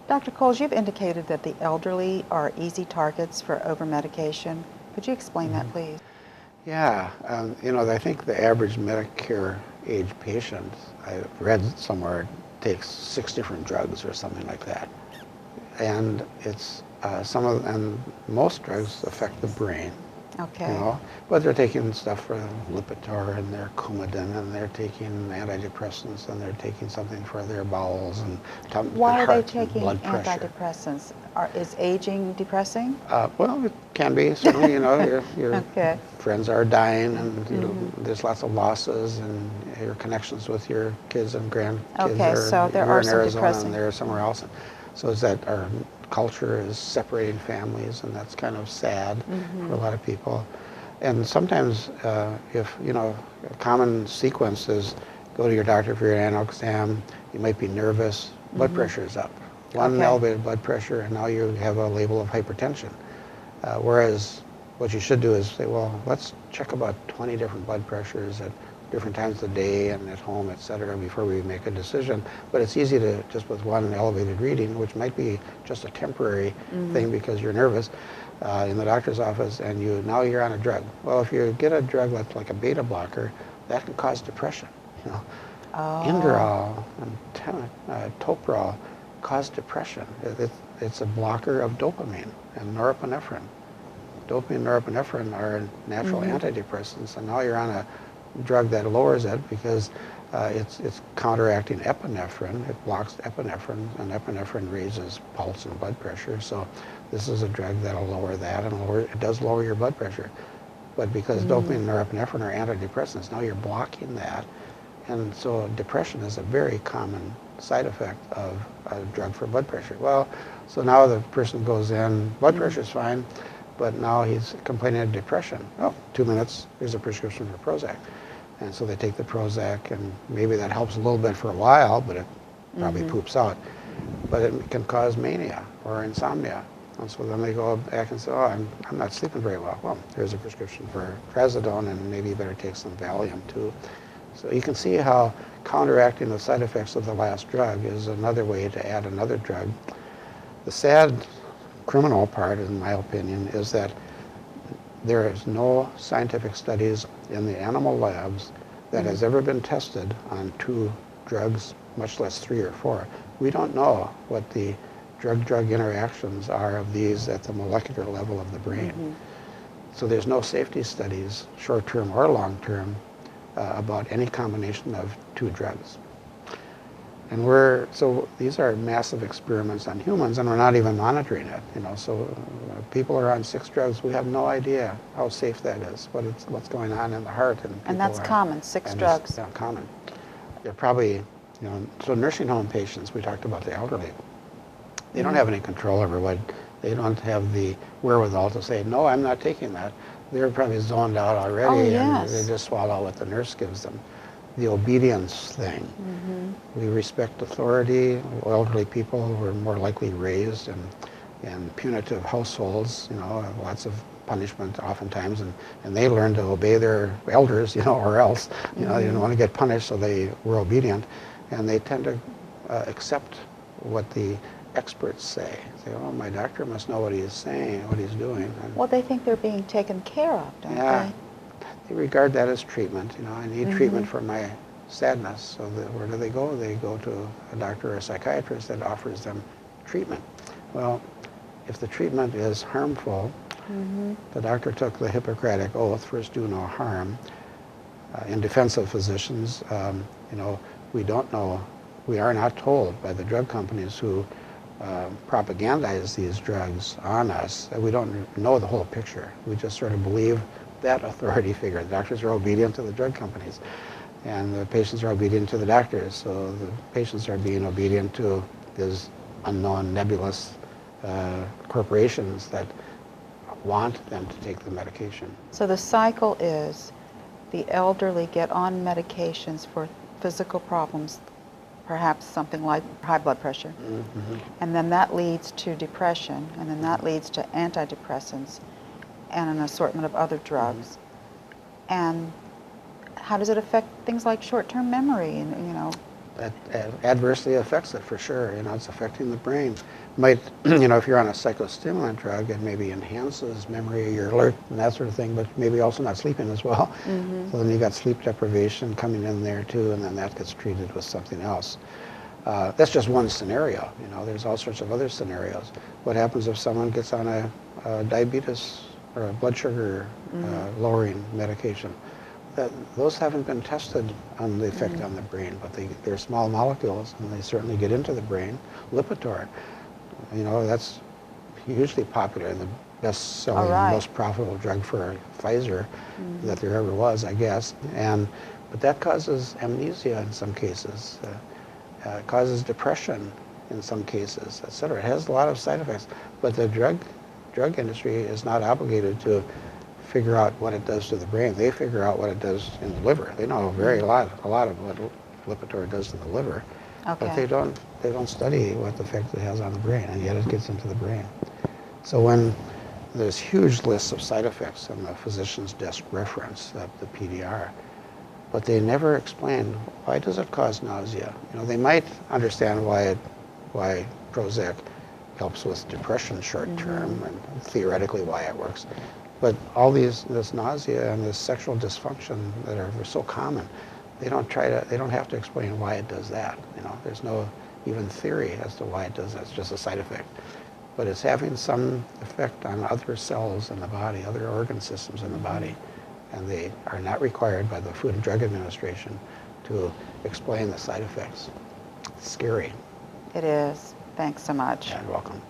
Dr. Coles, you've indicated that the elderly are easy targets for over-medication. Could you explain that, please? Yeah, I think the average Medicare age patient, I read somewhere, takes 6 different drugs or something like that. And it's and most drugs affect the brain. Okay. But they're taking stuff for Lipitor and they're Coumadin and they're taking antidepressants and they're taking something for their bowels and Why are they heart and taking blood pressure. antidepressants? Is aging depressing? Well, it can be, certainly, your Okay. friends are dying and there's lots of losses and your connections with your kids and grandkids Okay, so there you're are in some Arizona depressing. and they're somewhere else. So it's that our culture is separating families, and that's kind of sad for a lot of people. And sometimes if, a common sequence is go to your doctor for your annual exam, you might be nervous, blood pressure is up. One elevated blood pressure, and now you have a label of hypertension. Whereas what you should do is say, well, let's check about 20 different blood pressures at different times of the day and at home, et cetera, before we make a decision. But it's easy to, just with one elevated reading, which might be just a temporary thing because you're nervous in the doctor's office, and now you're on a drug. Well, if you get a drug that's like a beta blocker, that can cause depression. Inderal and Toprol cause depression. It's a blocker of dopamine and norepinephrine. Dopamine and norepinephrine are natural antidepressants, and now you're on a drug that lowers it because it's counteracting epinephrine. It blocks epinephrine, and epinephrine raises pulse and blood pressure. So this is a drug that'll lower that, and it does lower your blood pressure. But because dopamine and norepinephrine are antidepressants, now you're blocking that. And so depression is a very common side effect of a drug for blood pressure. Well, so now the person goes in, blood pressure's fine, but now he's complaining of depression. Oh, 2 minutes, here's a prescription for Prozac. And so they take the Prozac, and maybe that helps a little bit for a while, but it probably poops out. But it can cause mania or insomnia. And so then they go back and say, oh, I'm not sleeping very well. Well, here's a prescription for trazodone, and maybe you better take some Valium too. So you can see how counteracting the side effects of the last drug is another way to add another drug. The sad criminal part, in my opinion, is that there is no scientific studies in the animal labs that has ever been tested on 2 drugs, much less 3 or 4. We don't know what the drug-drug interactions are of these at the molecular level of the brain. So there's no safety studies, short-term or long-term, about any combination of 2 drugs. And so these are massive experiments on humans, and we're not even monitoring it. So people are on 6 drugs. We have no idea how safe that is, what's going on in the heart. And that's common, 6 drugs. Yeah, common. They're probably, so nursing home patients, we talked about the elderly, they don't have any control over they don't have the wherewithal to say, no, I'm not taking that. They're probably zoned out already, and they just swallow what the nurse gives them. The obedience thing. We respect authority. Elderly people were more likely raised in punitive households, lots of punishment oftentimes, and they learned to obey their elders, or else, they didn't want to get punished, so they were obedient, and they tend to accept what the experts say. Oh, my doctor must know what he's saying, what he's doing. Well, they think they're being taken care of, don't they? They regard that as treatment. I need treatment for my sadness. So where do they go? They go to a doctor or a psychiatrist that offers them treatment. Well, if the treatment is harmful, the doctor took the Hippocratic Oath, first do no harm. In defense of physicians, we don't know, we are not told by the drug companies who propagandize these drugs on us. We don't know the whole picture. We just sort of believe that authority figure. The doctors are obedient to the drug companies, and the patients are obedient to the doctors. So the patients are being obedient to these unknown, nebulous corporations that want them to take the medication. So the cycle is the elderly get on medications for physical problems, perhaps something like high blood pressure, and then that leads to depression, and then that leads to antidepressants and an assortment of other drugs. And how does it affect things like short-term memory? And that adversely affects it for sure. You know, it's affecting the brain. Might, you know, if you're on a psychostimulant drug, it maybe enhances memory, you're alert and that sort of thing, but maybe also not sleeping as well. So then you got sleep deprivation coming in there too, and then that gets treated with something else. That's just one scenario. You know, there's all sorts of other scenarios. What happens if someone gets on a diabetes or a blood sugar lowering medication? Those haven't been tested on the effect on the brain, but they're small molecules and they certainly get into the brain. Lipitor, you know, that's hugely popular, the best-selling, most profitable drug for Pfizer that there ever was, I guess. But that causes amnesia in some cases. It causes depression in some cases, et cetera. It has a lot of side effects, but the drug industry is not obligated to figure out what it does to the brain. They figure out what it does in the liver. They know a lot of what Lipitor does to the liver, but they don't study what effect it has on the brain, and yet it gets into the brain. So when there's huge lists of side effects in the physician's desk reference, the PDR, but they never explain why does it cause nausea. You know, they might understand why Prozac helps with depression short term, and theoretically why it works. But all this nausea and this sexual dysfunction that are so common, they don't have to explain why it does that. You know, there's no even theory as to why it does that. It's just a side effect. But it's having some effect on other cells in the body, other organ systems in the body, and they are not required by the Food and Drug Administration to explain the side effects. It's scary. It is. Thanks so much. You're welcome.